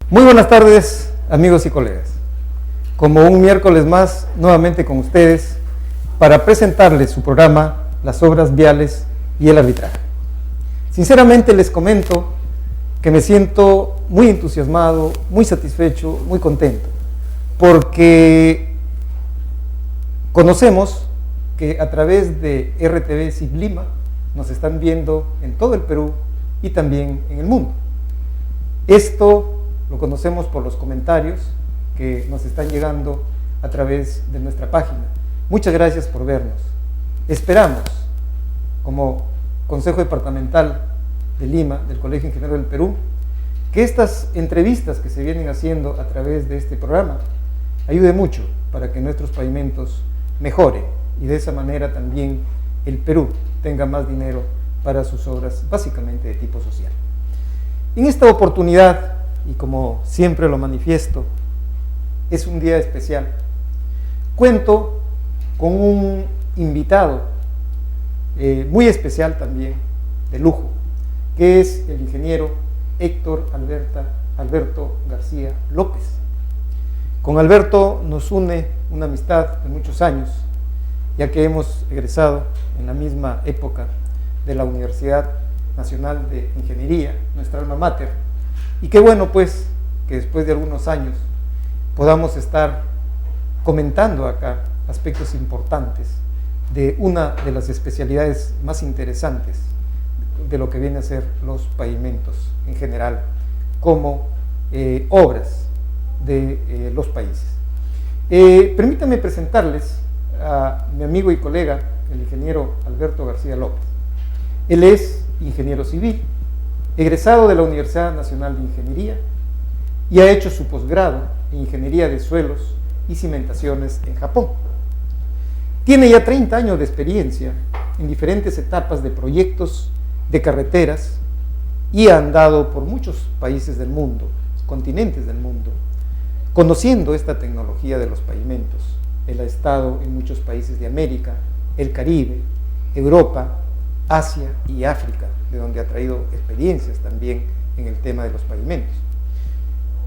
Muy buenas tardes, amigos y colegas. Como un miércoles más, nuevamente con ustedes, para presentarles su programa, Las Obras Viales y el Arbitraje. Sinceramente les comento que me siento muy entusiasmado, muy satisfecho, muy contento, porque conocemos que a través de RTV Ciblima nos están viendo en todo el Perú y también en el mundo. Esto lo conocemos por los comentarios que nos están llegando a través de nuestra página. Muchas gracias por vernos. Esperamos, como Consejo Departamental de Lima, del Colegio Ingeniero del Perú, que estas entrevistas que se vienen haciendo a través de este programa ayude mucho para que nuestros pavimentos mejoren y de esa manera también el Perú tenga más dinero para sus obras, básicamente de tipo social. En esta oportunidad, y como siempre lo manifiesto, es un día especial. Cuento con un invitado muy especial también, de lujo, que es el ingeniero Héctor Alberto García López. Con Alberto nos une una amistad de muchos años, ya que hemos egresado en la misma época de la Universidad Nacional de Ingeniería, nuestra alma mater, y qué bueno pues que después de algunos años podamos estar comentando acá aspectos importantes de una de las especialidades más interesantes de lo que viene a ser los pavimentos en general, como obras de los países. Permítanme presentarles a mi amigo y colega, el ingeniero Alberto García López. Él es ingeniero civil, egresado de la Universidad Nacional de Ingeniería y ha hecho su posgrado en Ingeniería de Suelos y Cimentaciones en Japón. Tiene ya 30 años de experiencia en diferentes etapas de proyectos de carreteras y ha andado por muchos países del mundo, continentes del mundo, conociendo esta tecnología de los pavimentos. Él ha estado en muchos países de América, el Caribe, Europa, Asia y África, de donde ha traído experiencias también en el tema de los pavimentos.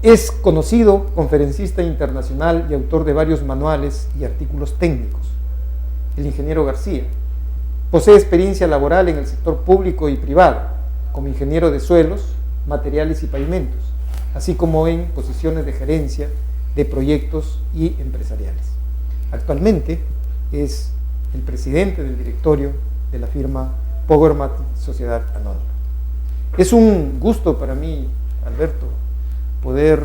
Es conocido conferencista internacional y autor de varios manuales y artículos técnicos. El ingeniero García posee experiencia laboral en el sector público y privado, como ingeniero de suelos, materiales y pavimentos, así como en posiciones de gerencia de proyectos y empresariales. Actualmente es el presidente del directorio de la firma Powermat Sociedad Anónima. Es un gusto para mí, Alberto, poder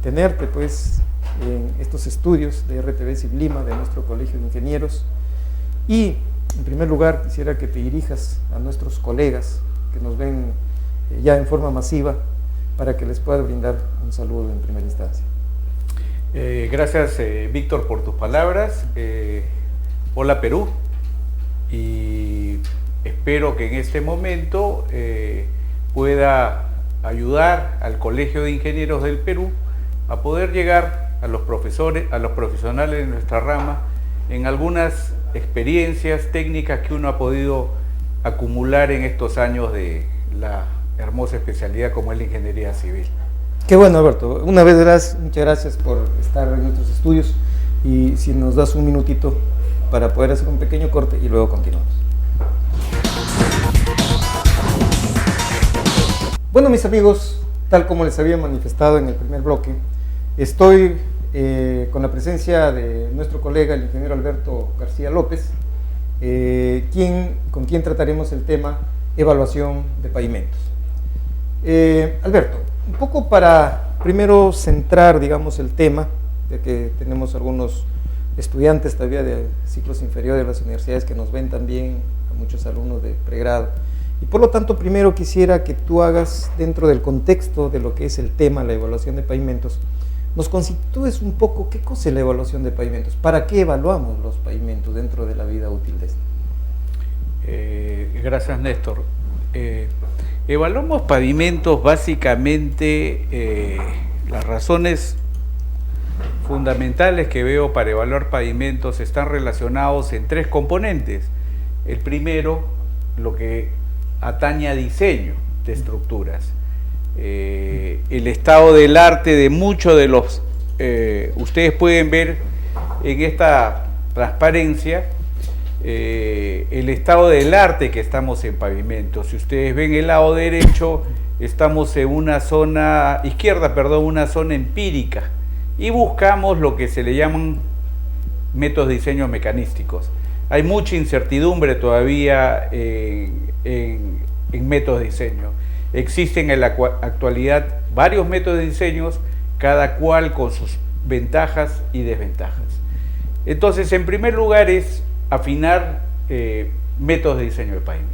tenerte pues en estos estudios de RTV Ciblima, de nuestro Colegio de Ingenieros, y en primer lugar quisiera que te dirijas a nuestros colegas que nos ven ya en forma masiva para que les pueda brindar un saludo en primera instancia. Gracias, Víctor, por tus palabras. Hola, Perú, y espero que en este momento pueda ayudar al Colegio de Ingenieros del Perú a poder llegar a los profesores, a los profesionales de nuestra rama en algunas experiencias técnicas que uno ha podido acumular en estos años de la hermosa especialidad como es la ingeniería civil. Qué bueno, Alberto. Una vez más, muchas gracias por estar en nuestros estudios, y si nos das un minutito para poder hacer un pequeño corte y luego continuamos. Bueno, mis amigos, tal como les había manifestado en el primer bloque, estoy con la presencia de nuestro colega, el ingeniero Alberto García López, con quien trataremos el tema evaluación de pavimentos. Alberto, un poco para primero centrar, digamos, el tema, ya que tenemos algunos estudiantes todavía de ciclos inferiores de las universidades que nos ven también, a muchos alumnos de pregrado, y por lo tanto primero quisiera que tú hagas, dentro del contexto de lo que es el tema, la evaluación de pavimentos, nos constituyes un poco qué cosa es la evaluación de pavimentos, para qué evaluamos los pavimentos dentro de la vida útil de este. Gracias, Néstor. Evaluamos pavimentos básicamente, las razones fundamentales que veo para evaluar pavimentos están relacionados en tres componentes. El primero, lo que atañe a diseño de estructuras. el estado del arte de muchos de los... ustedes pueden ver en esta transparencia el estado del arte que estamos en pavimento. Si ustedes ven el lado derecho, estamos en una zona, una zona empírica, y buscamos lo que se le llaman métodos de diseño mecanísticos. Hay mucha incertidumbre todavía en métodos de diseño. Existen en la actualidad varios métodos de diseños, cada cual con sus ventajas y desventajas. Entonces, en primer lugar es afinar métodos de diseño de pavimento.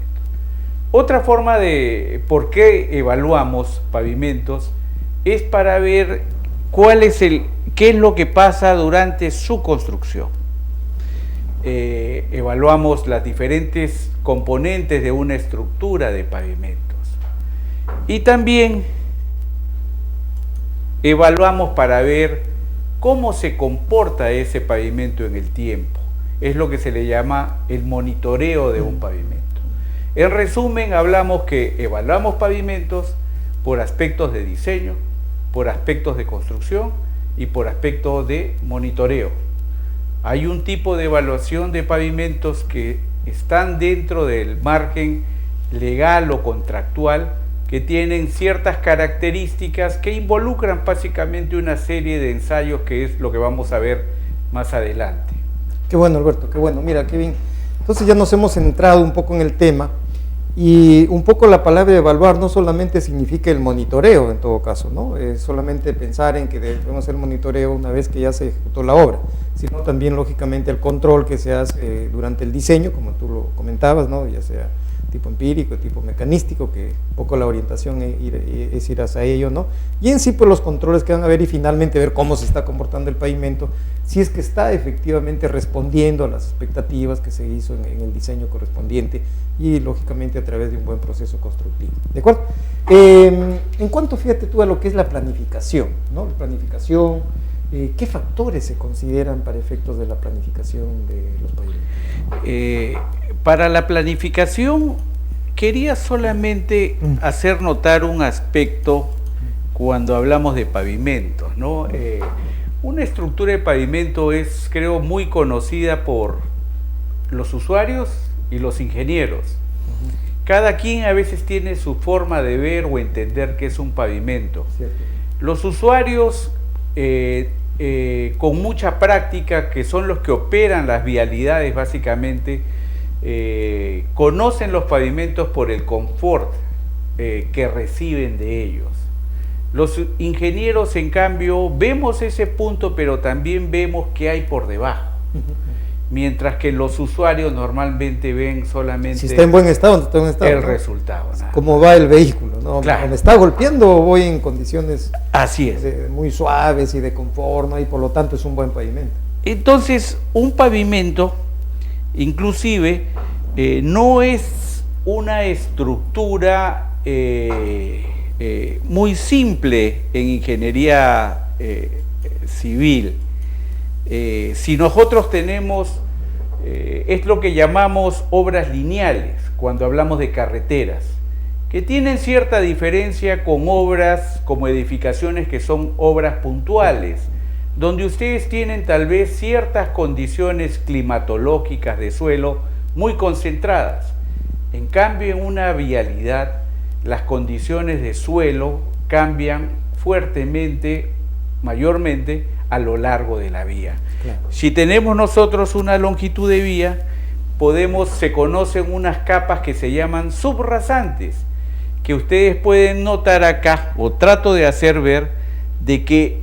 Otra forma de por qué evaluamos pavimentos es para ver qué es lo que pasa durante su construcción. Evaluamos las diferentes componentes de una estructura de pavimentos y también evaluamos para ver cómo se comporta ese pavimento en el tiempo. Es lo que se le llama el monitoreo de un pavimento. En resumen, hablamos que evaluamos pavimentos por aspectos de diseño, por aspectos de construcción y por aspectos de monitoreo. Hay un tipo de evaluación de pavimentos que están dentro del margen legal o contractual, que tienen ciertas características que involucran básicamente una serie de ensayos, que es lo que vamos a ver más adelante. Qué bueno, Alberto, qué bueno. Mira, qué bien. Entonces ya nos hemos centrado un poco en el tema, y un poco la palabra evaluar no solamente significa el monitoreo en todo caso, ¿no? Solamente pensar en que debemos hacer monitoreo una vez que ya se ejecutó la obra, sino también lógicamente el control que se hace durante el diseño, como tú lo comentabas, ¿no? Ya sea tipo empírico, tipo mecanístico, que un poco la orientación es ir hacia ello, ¿no? Y en sí, pues los controles que van a ver, y finalmente ver cómo se está comportando el pavimento, si es que está efectivamente respondiendo a las expectativas que se hizo en el diseño correspondiente, y lógicamente a través de un buen proceso constructivo. ¿De acuerdo? En cuanto, fíjate tú, a lo que es la planificación, ¿no? La planificación, ¿qué factores se consideran para efectos de la planificación de los pavimentos? Para la planificación, quería solamente hacer notar un aspecto cuando hablamos de pavimentos, ¿no? Una estructura de pavimento es, creo, muy conocida por los usuarios y los ingenieros. Cada quien a veces tiene su forma de ver o entender qué es un pavimento. Cierto. Los usuarios con mucha práctica, que son los que operan las vialidades básicamente, conocen los pavimentos por el confort que reciben de ellos. Los ingenieros, en cambio, vemos ese punto, pero también vemos qué hay por debajo. Mientras que los usuarios normalmente ven solamente si está en buen estado o no está en buen estado, el ¿no? resultado. Nada. ¿Cómo va el vehículo? ¿No? Claro. ¿Me está golpeando o voy en condiciones Así es. Muy suaves y de confort, ¿no? Y por lo tanto es un buen pavimento? Entonces, un pavimento, inclusive, no es una estructura muy simple en ingeniería civil. Si nosotros tenemos, es lo que llamamos obras lineales, cuando hablamos de carreteras, que tienen cierta diferencia con obras como edificaciones que son obras puntuales, donde ustedes tienen tal vez ciertas condiciones climatológicas de suelo muy concentradas. En cambio, en una vialidad, las condiciones de suelo cambian fuertemente, mayormente, a lo largo de la vía. Claro. Si tenemos nosotros una longitud de vía, se conocen unas capas que se llaman subrasantes, que ustedes pueden notar acá, o trato de hacer ver, de que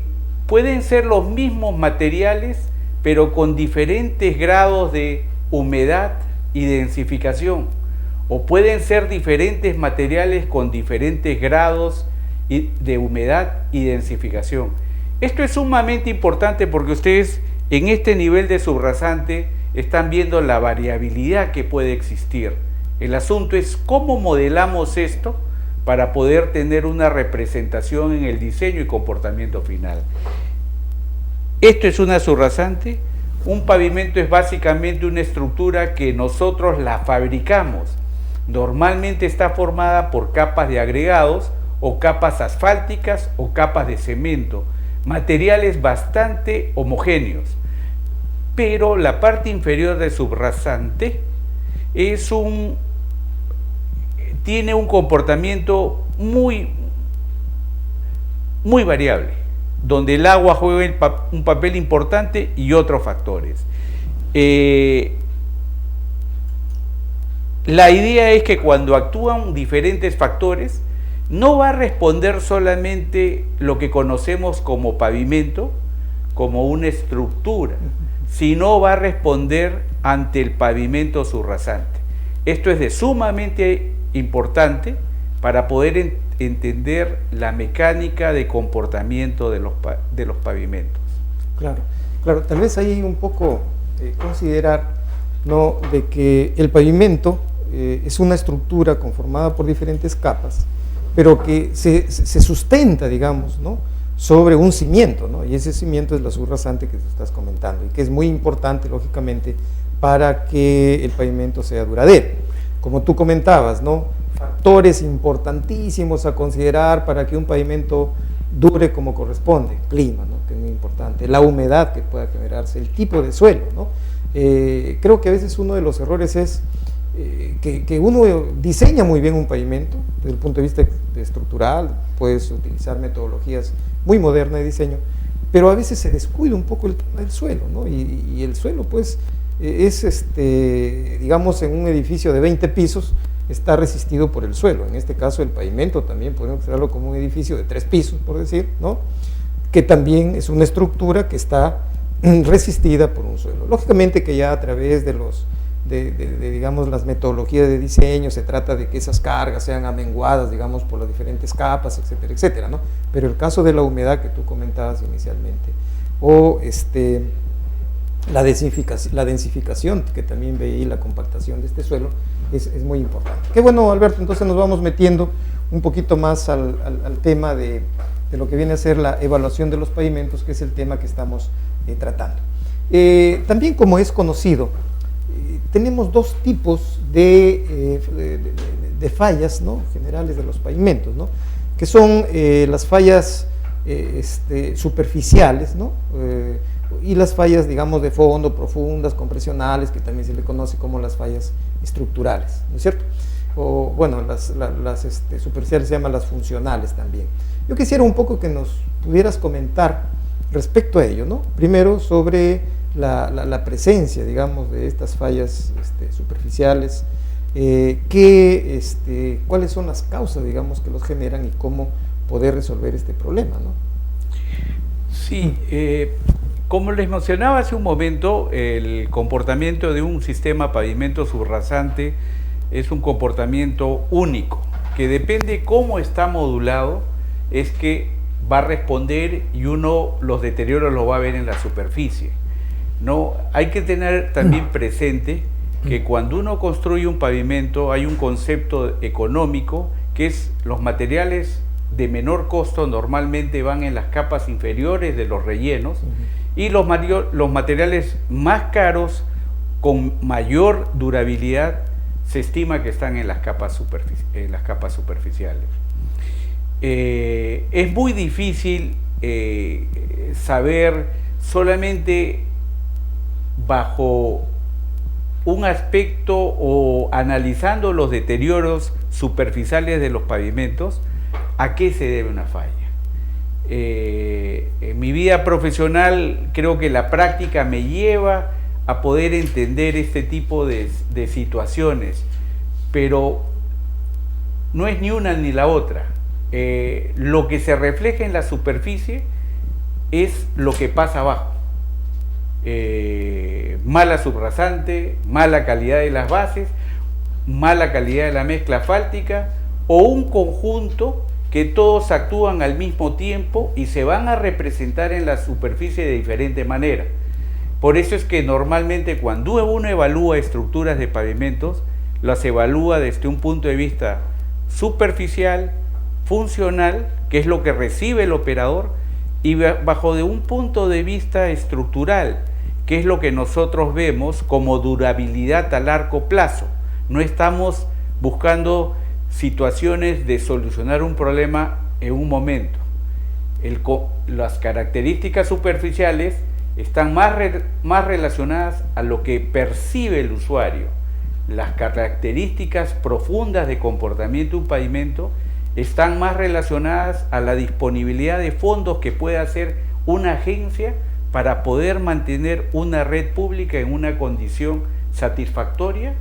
pueden ser los mismos materiales, pero con diferentes grados de humedad y densificación, o pueden ser diferentes materiales con diferentes grados de humedad y densificación. Esto es sumamente importante porque ustedes en este nivel de subrasante están viendo la variabilidad que puede existir. El asunto es cómo modelamos esto para poder tener una representación en el diseño y comportamiento final. Esto es una subrasante. Un pavimento es básicamente una estructura que nosotros la fabricamos. Normalmente está formada por capas de agregados o capas asfálticas o capas de cemento, materiales bastante homogéneos. Pero la parte inferior del subrasante tiene un comportamiento muy variable, donde el agua juega un papel importante y otros factores. La idea es que cuando actúan diferentes factores, no va a responder solamente lo que conocemos como pavimento, como una estructura, sino va a responder ante el pavimento subrasante. Esto es de sumamente importante para poder entender la mecánica de comportamiento de los pavimentos. Claro, claro, tal vez ahí un poco considerar, ¿no?, de que el pavimento es una estructura conformada por diferentes capas, pero que se sustenta, digamos, ¿no?, sobre un cimiento, ¿no? Y ese cimiento es la subrasante que tú estás comentando y que es muy importante, lógicamente, para que el pavimento sea duradero. Como tú comentabas, ¿no?, factores importantísimos a considerar para que un pavimento dure como corresponde: clima, ¿no?, que es muy importante, la humedad que pueda generarse, el tipo de suelo, ¿no? Creo que a veces uno de los errores es que uno diseña muy bien un pavimento desde el punto de vista estructural, puedes utilizar metodologías muy modernas de diseño, pero a veces se descuida un poco el tema del suelo, ¿no? Y el suelo, pues, es, digamos, en un edificio de 20 pisos, está resistido por el suelo. En este caso, el pavimento también podemos considerarlo como un edificio de 3 pisos, por decir, ¿no?, que también es una estructura que está resistida por un suelo. Lógicamente que ya a través de digamos, las metodologías de diseño se trata de que esas cargas sean amenguadas, digamos, por las diferentes capas, etcétera, etcétera, ¿no? Pero el caso de la humedad que tú comentabas inicialmente, o la densificación, que también veí, la compactación de este suelo, es muy importante. Qué bueno, Alberto, entonces nos vamos metiendo un poquito más al tema de lo que viene a ser la evaluación de los pavimentos, que es el tema que estamos tratando. También, como es conocido, tenemos dos tipos de fallas, ¿no?, generales de los pavimentos, ¿no?, que son las fallas superficiales, ¿no?, y las fallas, digamos, de fondo, profundas, compresionales, que también se le conoce como las fallas estructurales, ¿no es cierto? O bueno, las superficiales se llaman las funcionales también. Yo quisiera un poco que nos pudieras comentar respecto a ello, ¿no? Primero sobre la presencia, digamos, de estas fallas superficiales, cuáles son las causas, digamos, que los generan y cómo poder resolver este problema, ¿no? Sí, como les mencionaba hace un momento, el comportamiento de un sistema pavimento subrasante es un comportamiento único, que depende cómo está modulado, es que va a responder, y uno los deterioros los va a ver en la superficie, ¿no? Hay que tener también presente que cuando uno construye un pavimento hay un concepto económico, que es los materiales de menor costo normalmente van en las capas inferiores de los rellenos, y los materiales más caros con mayor durabilidad se estima que están en las capas superficiales. Es muy difícil saber solamente bajo un aspecto o analizando los deterioros superficiales de los pavimentos a qué se debe una falla. En mi vida profesional creo que la práctica me lleva a poder entender este tipo de situaciones, pero no es ni una ni la otra. Lo que se refleja en la superficie es lo que pasa abajo. Mala subrasante, mala calidad de las bases, mala calidad de la mezcla asfáltica, o un conjunto que todos actúan al mismo tiempo y se van a representar en la superficie de diferente manera. Por eso es que normalmente cuando uno evalúa estructuras de pavimentos, las evalúa desde un punto de vista superficial, funcional, que es lo que recibe el operador, y bajo de un punto de vista estructural, que es lo que nosotros vemos como durabilidad a largo plazo. No estamos buscando situaciones de solucionar un problema en un momento. Las características superficiales están más relacionadas a lo que percibe el usuario. Las características profundas de comportamiento de un pavimento están más relacionadas a la disponibilidad de fondos que puede hacer una agencia para poder mantener una red pública en una condición satisfactoria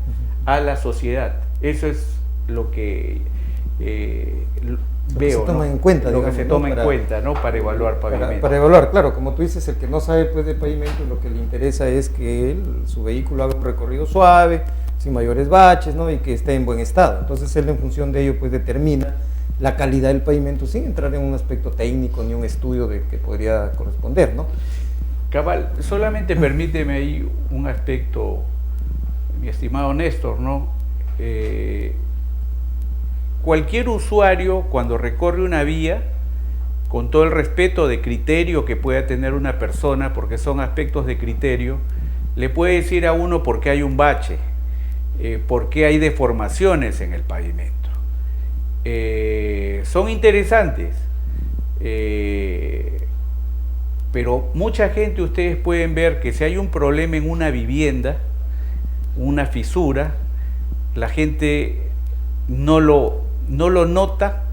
a la sociedad. Eso es lo que veo, se toma, ¿no?, en cuenta, lo digamos, que se toma, ¿no?, en cuenta, ¿no?, para evaluar pavimento. Para evaluar, claro, como tú dices, el que no sabe pues de pavimento, lo que le interesa es que su vehículo haga un recorrido suave, sin mayores baches, ¿no?, y que esté en buen estado. Entonces él, en función de ello, pues determina la calidad del pavimento sin entrar en un aspecto técnico ni un estudio de que podría corresponder, ¿no? Cabal, solamente permíteme ahí un aspecto, mi estimado Néstor, ¿no? Cualquier usuario, cuando recorre una vía, con todo el respeto de criterio que pueda tener una persona, porque son aspectos de criterio, le puede decir a uno por qué hay un bache, por qué hay deformaciones en el pavimento. Son interesantes, pero mucha gente, ustedes pueden ver que si hay un problema en una vivienda, una fisura, la gente no lo nota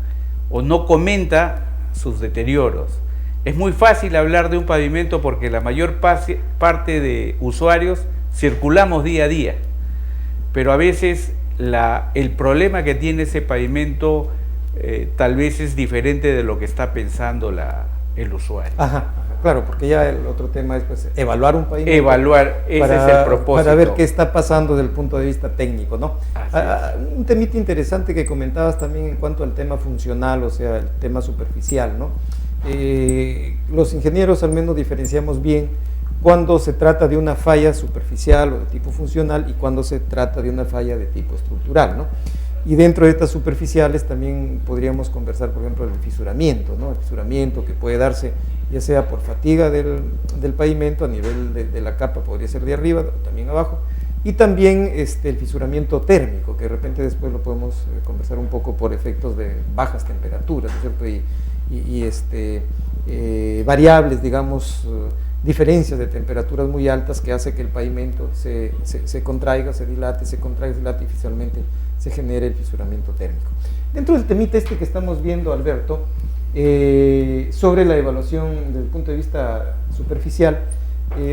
o no comenta sus deterioros. Es muy fácil hablar de un pavimento porque la mayor parte de usuarios circulamos día a día, pero a veces el problema que tiene ese pavimento tal vez es diferente de lo que está pensando el usuario. Ajá, claro, porque ya el otro tema es pues evaluar un pavimento. Evaluar, ese es el propósito. Para ver qué está pasando desde el punto de vista técnico, ¿no? Un temita interesante que comentabas también en cuanto al tema funcional, o sea, el tema superficial, ¿no? Los ingenieros al menos diferenciamos bien cuando se trata de una falla superficial o de tipo funcional y cuando se trata de una falla de tipo estructural, ¿no? Y dentro de estas superficiales también podríamos conversar, por ejemplo, del fisuramiento, ¿no? El fisuramiento que puede darse ya sea por fatiga del pavimento a nivel de la capa, podría ser de arriba o también abajo, y también el fisuramiento térmico, que de repente después lo podemos conversar un poco por efectos de bajas temperaturas, ¿no es cierto? Y variables, digamos, diferencias de temperaturas muy altas que hace que el pavimento se contraiga, se dilate, y oficialmente se genere el fisuramiento térmico. Dentro del temita que estamos viendo, Alberto, sobre la evaluación desde el punto de vista superficial,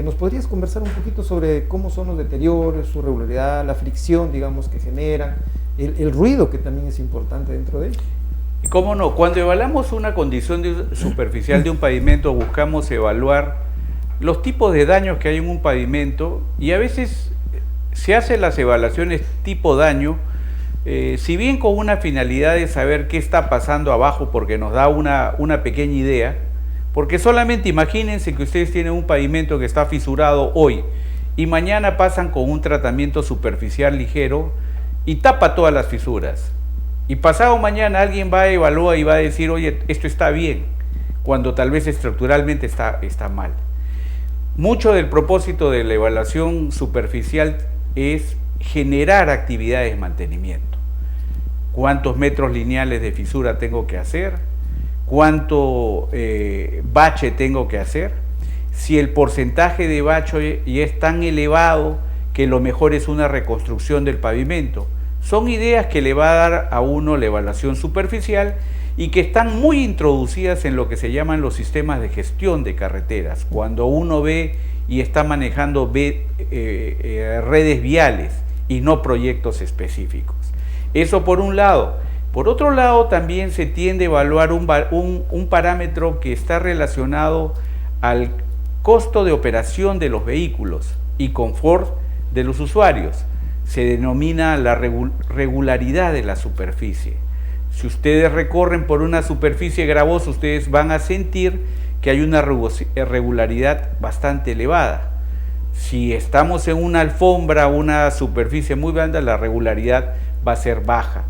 ¿nos podrías conversar un poquito sobre cómo son los deterioros, su regularidad, la fricción, digamos, que generan, el ruido que también es importante dentro de ello? ¿Cómo no? Cuando evaluamos una condición superficial de un pavimento, buscamos evaluar los tipos de daños que hay en un pavimento, y a veces se hacen las evaluaciones tipo daño, si bien con una finalidad de saber qué está pasando abajo, porque nos da una pequeña idea, porque solamente imagínense que ustedes tienen un pavimento que está fisurado hoy y mañana pasan con un tratamiento superficial ligero y tapa todas las fisuras, y pasado mañana alguien va a evaluar y va a decir, oye, esto está bien, cuando tal vez estructuralmente está mal. Mucho del propósito de la evaluación superficial es generar actividades de mantenimiento. ¿Cuántos metros lineales de fisura tengo que hacer? ¿Cuánto bache tengo que hacer? Si el porcentaje de bache ya es tan elevado que lo mejor es una reconstrucción del pavimento. Son ideas que le va a dar a uno la evaluación superficial y que están muy introducidas en lo que se llaman los sistemas de gestión de carreteras, cuando uno ve y está manejando redes viales y no proyectos específicos. Eso por un lado. Por otro lado, también se tiende a evaluar un parámetro que está relacionado al costo de operación de los vehículos y confort de los usuarios. Se denomina la regularidad de la superficie. Si ustedes recorren por una superficie gravosa, ustedes van a sentir que hay una regularidad bastante elevada. Si estamos en una alfombra, una superficie muy blanda, la regularidad va a ser baja.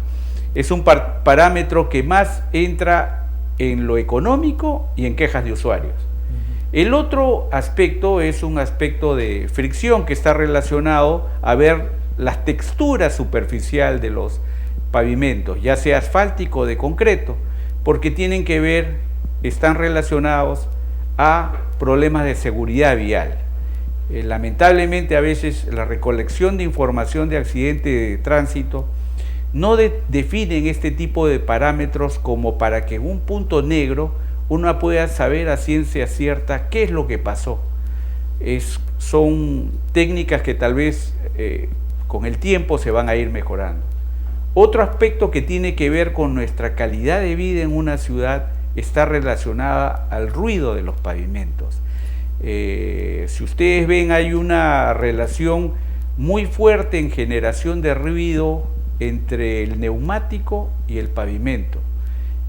Es un parámetro que más entra en lo económico y en quejas de usuarios. El otro aspecto es un aspecto de fricción que está relacionado a ver la textura superficial de los pavimentos, ya sea asfáltico o de concreto, porque tienen que ver, están relacionados a problemas de seguridad vial. Lamentablemente a veces la recolección de información de accidente de tránsito no definen este tipo de parámetros como para que en un punto negro uno pueda saber a ciencia cierta qué es lo que pasó. Son técnicas que tal vez con el tiempo se van a ir mejorando. Otro aspecto que tiene que ver con nuestra calidad de vida en una ciudad está relacionada al ruido de los pavimentos. Si ustedes ven, hay una relación muy fuerte en generación de ruido entre el neumático y el pavimento.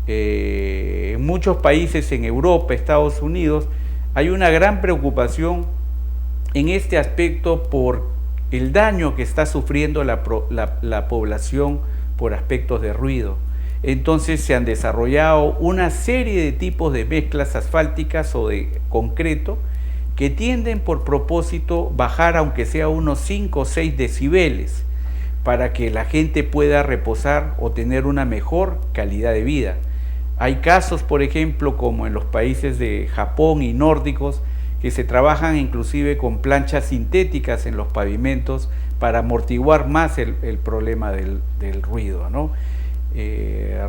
En muchos países en Europa, Estados Unidos, hay una gran preocupación en este aspecto por el daño que está sufriendo la población por aspectos de ruido. Entonces se han desarrollado una serie de tipos de mezclas asfálticas o de concreto que tienden por propósito bajar aunque sea unos 5 o 6 decibeles para que la gente pueda reposar o tener una mejor calidad de vida. Hay casos, por ejemplo, como en los países de Japón y nórdicos, que se trabajan inclusive con planchas sintéticas en los pavimentos para amortiguar más el problema del ruido, ¿no?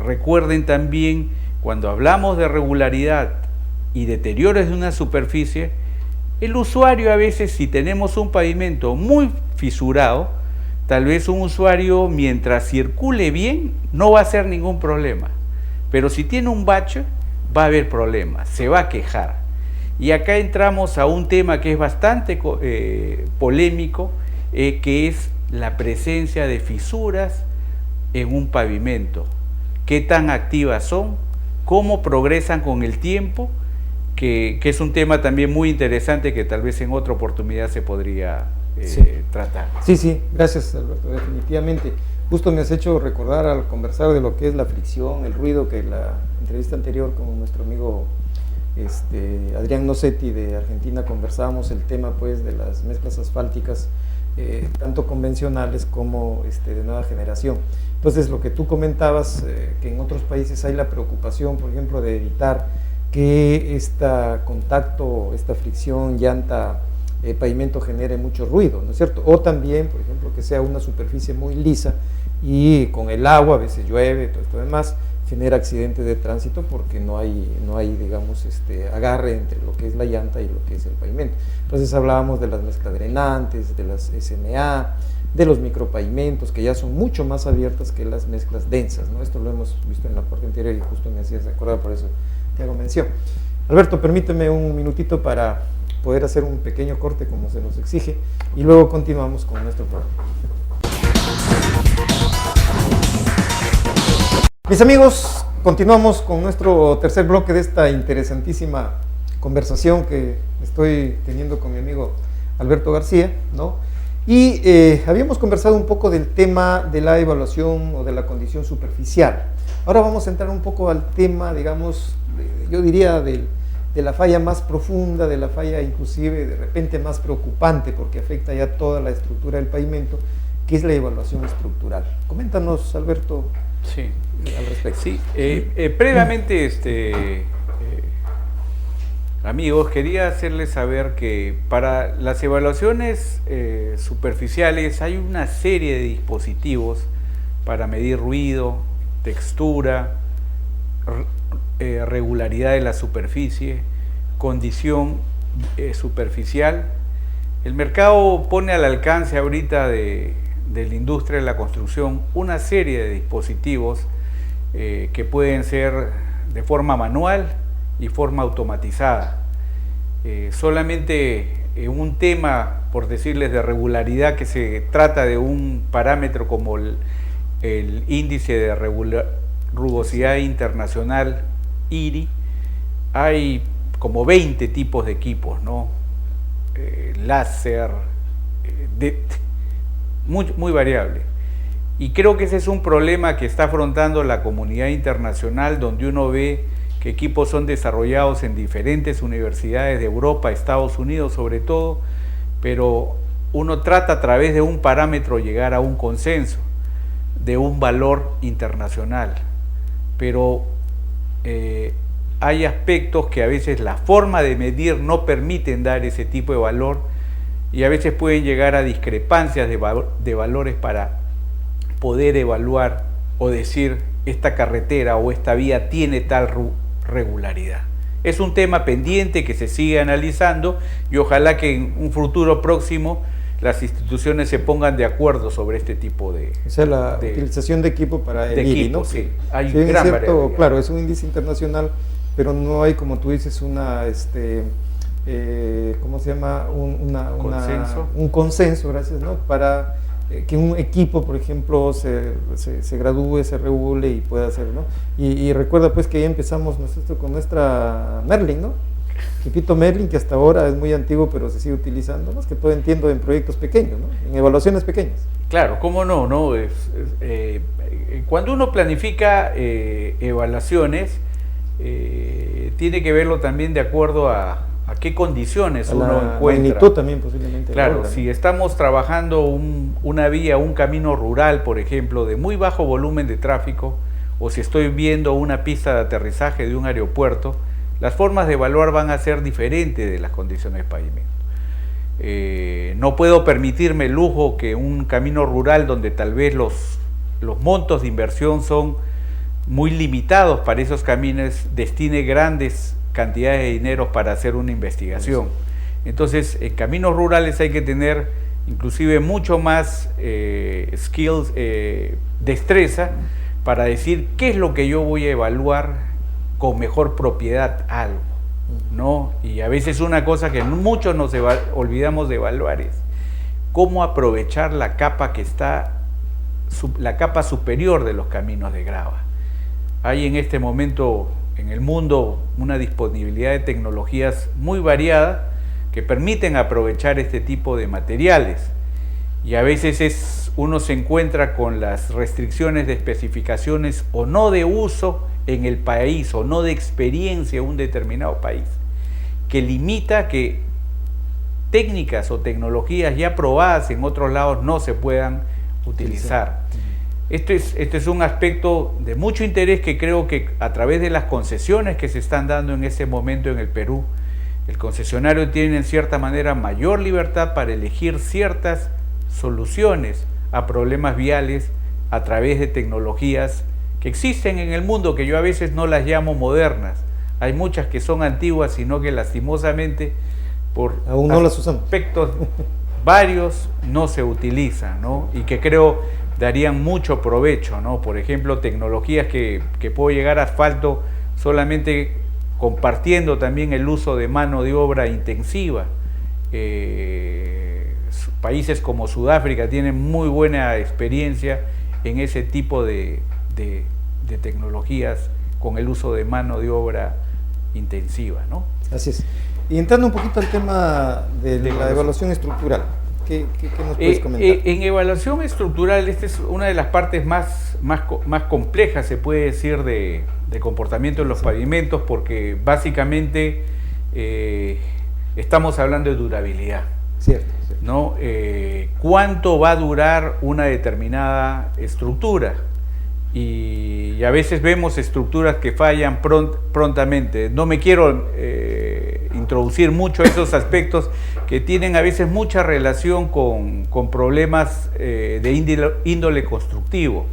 Recuerden también, cuando hablamos de regularidad y deterioros de una superficie, el usuario a veces, si tenemos un pavimento muy fisurado, tal vez un usuario mientras circule bien no va a ser ningún problema, pero si tiene un bache va a haber problemas, se va a quejar. Y acá entramos a un tema que es bastante polémico, que es la presencia de fisuras en un pavimento. ¿Qué tan activas son? ¿Cómo progresan con el tiempo? Que es un tema también muy interesante que tal vez en otra oportunidad se podría tratar. Sí, gracias, Alberto, definitivamente. Justo me has hecho recordar al conversar de lo que es la fricción, el ruido, que en la entrevista anterior con nuestro amigo Adrián Nocetti de Argentina conversábamos el tema pues de las mezclas asfálticas, tanto convencionales como de nueva generación. Entonces lo que tú comentabas, que en otros países hay la preocupación, por ejemplo, de evitar que este contacto, esta fricción, llanta, pavimento genere mucho ruido, ¿no es cierto? O también, por ejemplo, que sea una superficie muy lisa y con el agua, a veces llueve, todo esto demás, genera accidentes de tránsito porque no hay digamos, agarre entre lo que es la llanta y lo que es el pavimento. Entonces hablábamos de las mezclas drenantes, de las SMA, de los micropavimentos, que ya son mucho más abiertas que las mezclas densas, ¿no? Esto lo hemos visto en la parte anterior y justo me hacías recordar, por eso te hago mención. Alberto, permíteme un minutito para poder hacer un pequeño corte como se nos exige y luego continuamos con nuestro programa. Mis amigos, continuamos con nuestro tercer bloque de esta interesantísima conversación que estoy teniendo con mi amigo Alberto García, ¿no? Y habíamos conversado un poco del tema de la evaluación o de la condición superficial. Ahora vamos a entrar un poco al tema, digamos, yo diría de la falla más profunda, de la falla inclusive de repente más preocupante porque afecta ya toda la estructura del pavimento, que es la evaluación estructural. Coméntanos, Alberto, sí, al respecto. Sí, previamente, amigos, quería hacerles saber que para las evaluaciones superficiales hay una serie de dispositivos para medir ruido, textura, regularidad de la superficie, condición superficial. El mercado pone al alcance ahorita de la industria de la construcción una serie de dispositivos que pueden ser de forma manual y forma automatizada. Solamente un tema, por decirles, de regularidad, que se trata de un parámetro como el índice de rugosidad internacional, IRI, hay como 20 tipos de equipos, ¿no? Láser, muy variable. Y creo que ese es un problema que está afrontando la comunidad internacional, donde uno ve que equipos son desarrollados en diferentes universidades de Europa, Estados Unidos sobre todo, pero uno trata a través de un parámetro llegar a un consenso. de un valor internacional, pero hay aspectos que a veces la forma de medir no permiten dar ese tipo de valor, y a veces pueden llegar a discrepancias de valores para poder evaluar o decir esta carretera o esta vía tiene tal regularidad. Es un tema pendiente que se sigue analizando, y ojalá que en un futuro próximo las instituciones se pongan de acuerdo sobre este tipo de... O sea, la utilización de equipo para el IRI, equipo, ¿no? sí. Hay sí, gran cierto, claro, es un índice internacional, pero no hay, como tú dices, una... ¿cómo se llama? ¿Consenso? Un consenso, gracias, ¿no? Para que un equipo, por ejemplo, se gradúe, se regule y pueda hacer, ¿no? Y recuerda pues que ya empezamos nosotros con nuestra Merlin, ¿no? Equipito Merlin, que hasta ahora es muy antiguo, pero se sigue utilizando, más que todo entiendo en proyectos pequeños, ¿no? En evaluaciones pequeñas. Claro, cómo no, ¿no? Cuando uno planifica evaluaciones, tiene que verlo también de acuerdo a qué condiciones uno encuentra. Magnitud también posiblemente. Claro, si estamos trabajando una vía, un camino rural, por ejemplo, de muy bajo volumen de tráfico, o si estoy viendo una pista de aterrizaje de un aeropuerto, las formas de evaluar van a ser diferentes de las condiciones de pavimento. No puedo permitirme el lujo que un camino rural donde tal vez los montos de inversión son muy limitados para esos caminos, destine grandes cantidades de dinero para hacer una investigación. Entonces, en caminos rurales hay que tener inclusive mucho más skills, destreza, para decir qué es lo que yo voy a evaluar con mejor propiedad algo, ¿no? Y a veces una cosa que muchos nos olvidamos de evaluar es cómo aprovechar la capa que está, la capa superior de los caminos de grava. Hay en este momento en el mundo una disponibilidad de tecnologías muy variada que permiten aprovechar este tipo de materiales, y a veces uno se encuentra con las restricciones de especificaciones o no de uso en el país, o no de experiencia en un determinado país, que limita que técnicas o tecnologías ya probadas en otros lados no se puedan utilizar. Este es un aspecto de mucho interés que creo que a través de las concesiones que se están dando en este momento en el Perú, el concesionario tiene en cierta manera mayor libertad para elegir ciertas soluciones a problemas viales a través de tecnologías que existen en el mundo, que yo a veces no las llamo modernas. Hay muchas que son antiguas, sino que lastimosamente por aún no las usamos. Aspectos varios no se utilizan, ¿no? Y que creo darían mucho provecho, ¿no? Por ejemplo, tecnologías que puedo llegar a asfalto solamente compartiendo también el uso de mano de obra intensiva. Países como Sudáfrica tienen muy buena experiencia en ese tipo de tecnologías con el uso de mano de obra intensiva, ¿no? Así es. Y entrando un poquito al tema de la evaluación estructural, ¿qué nos puedes comentar? En evaluación estructural, esta es una de las partes más complejas, se puede decir, de comportamiento en los pavimentos, porque básicamente estamos hablando de durabilidad. Cierto. ¿No? ¿Cuánto va a durar una determinada estructura? Y a veces vemos estructuras que fallan prontamente. No me quiero introducir mucho esos aspectos que tienen a veces mucha relación con problemas de índole constructivo.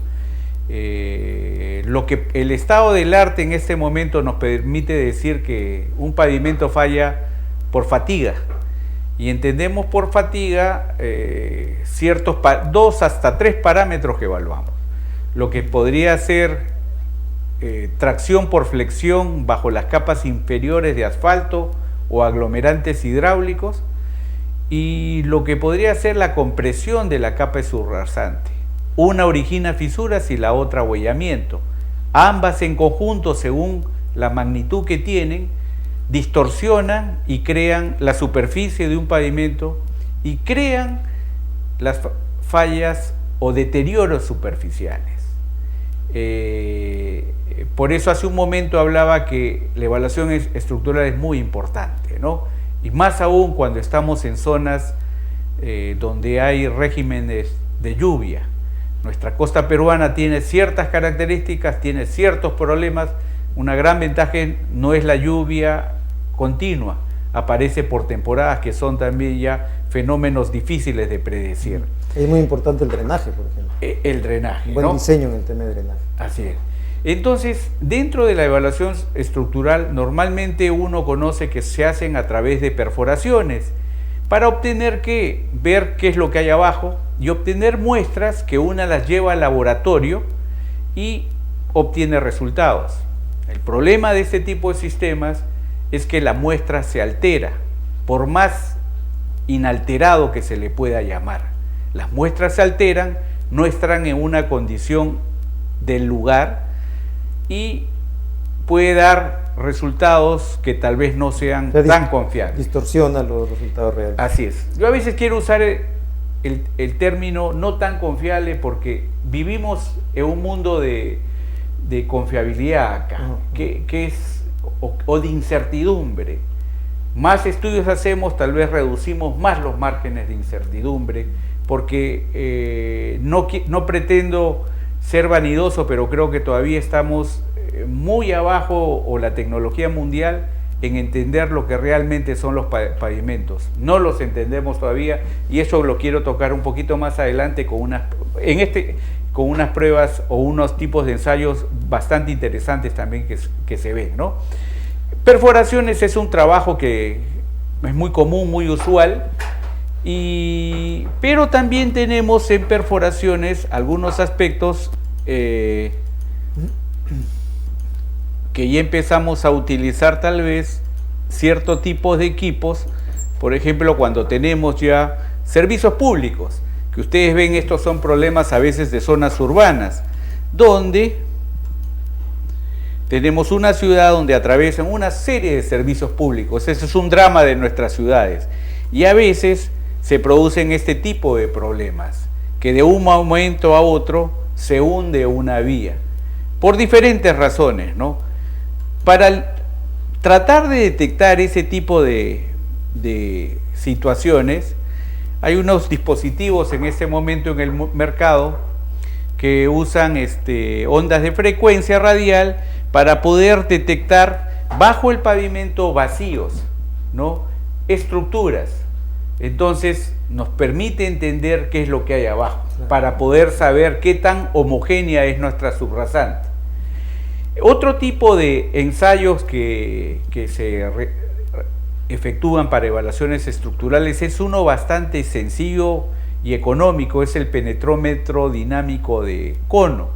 Lo que el estado del arte en este momento nos permite decir que un pavimento falla por fatiga. Y entendemos por fatiga ciertos 2 hasta 3 parámetros que evaluamos. Lo que podría ser tracción por flexión bajo las capas inferiores de asfalto o aglomerantes hidráulicos, y lo que podría ser la compresión de la capa subrasante. Una origina fisuras y la otra abollamiento. Ambas en conjunto, según la magnitud que tienen, distorsionan y crean la superficie de un pavimento y crean las fallas o deterioros superficiales. Por eso hace un momento hablaba que la evaluación estructural es muy importante, ¿no? Y más aún cuando estamos en zonas donde hay regímenes de lluvia, Nuestra costa peruana tiene ciertas características, tiene ciertos problemas. Una gran ventaja no es la lluvia continua, aparece por temporadas, que son también ya fenómenos difíciles de predecir. Es muy importante el drenaje, por ejemplo. El drenaje, Buen ¿no? diseño en el tema de drenaje. Así es. Entonces, dentro de la evaluación estructural, normalmente uno conoce que se hacen a través de perforaciones para obtener ver qué es lo que hay abajo y obtener muestras que una las lleva al laboratorio y obtiene resultados. El problema de este tipo de sistemas es que la muestra se altera, por más inalterado que se le pueda llamar. Las muestras se alteran, no están en una condición del lugar y puede dar resultados que tal vez no sean tan confiables. Distorsiona los resultados reales. Así es. Yo a veces quiero usar el término no tan confiable porque vivimos en un mundo de confiabilidad acá, que es o de incertidumbre. Más estudios hacemos, tal vez reducimos más los márgenes de incertidumbre, porque no pretendo ser vanidoso, pero creo que todavía estamos muy abajo, o la tecnología mundial, en entender lo que realmente son los pavimentos. No los entendemos todavía, y eso lo quiero tocar un poquito más adelante con unas pruebas o unos tipos de ensayos bastante interesantes también que se ven, ¿no? Perforaciones es un trabajo que es muy común, muy usual, pero también tenemos en perforaciones algunos aspectos que ya empezamos a utilizar tal vez cierto tipo de equipos, por ejemplo cuando tenemos ya servicios públicos, que ustedes ven, estos son problemas a veces de zonas urbanas, donde tenemos una ciudad donde atraviesan una serie de servicios públicos. Ese es un drama de nuestras ciudades, y a veces se producen este tipo de problemas, que de un momento a otro se hunde una vía, por diferentes razones, ¿no? Para tratar de detectar ese tipo de situaciones, hay unos dispositivos en este momento en el mercado que usan ondas de frecuencia radial para poder detectar bajo el pavimento vacíos, ¿no? Estructuras. Entonces nos permite entender qué es lo que hay abajo, para poder saber qué tan homogénea es nuestra subrasante. Otro tipo de ensayos que se efectúan para evaluaciones estructurales es uno bastante sencillo y económico, es el penetrómetro dinámico de cono.